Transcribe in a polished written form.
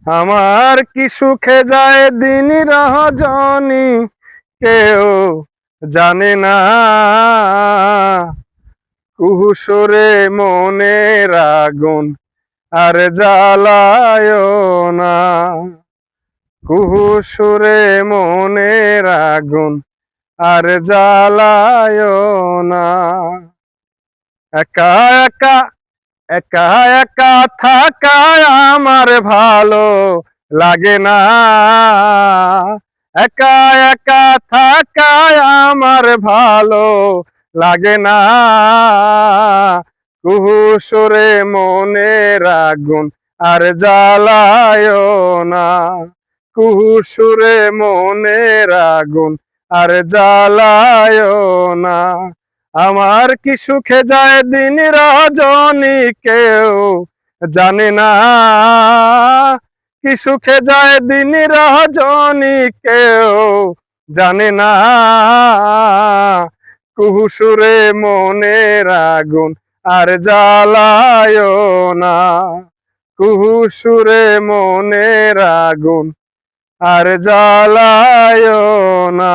আমার কি সুখে যায় দিন রজনী, কেউ জানে না। কুহুসরে মনের আগুন আর জ্বালায় না। কুহুসরে মনের আগুন আর জ্বালায় না। একা একা একা একা থাকায় আমার ভালো লাগে না। একা একা থাকায় আমার ভালো লাগে না। কুহুসরে মনের আগুন আর জ্বালায় না। কুহুসরে মনের আগুন আর জ্বালায় না। আমার কি সুখে যায় দিন রজনী, কেউ জানে না। কি সুখে যায় দিন রজনী, কেউ জানে না। কুহুসুরে মনের আগুন আর জ্বালায় না। কুহুসুরে মনের আগুন আর জ্বালায় না।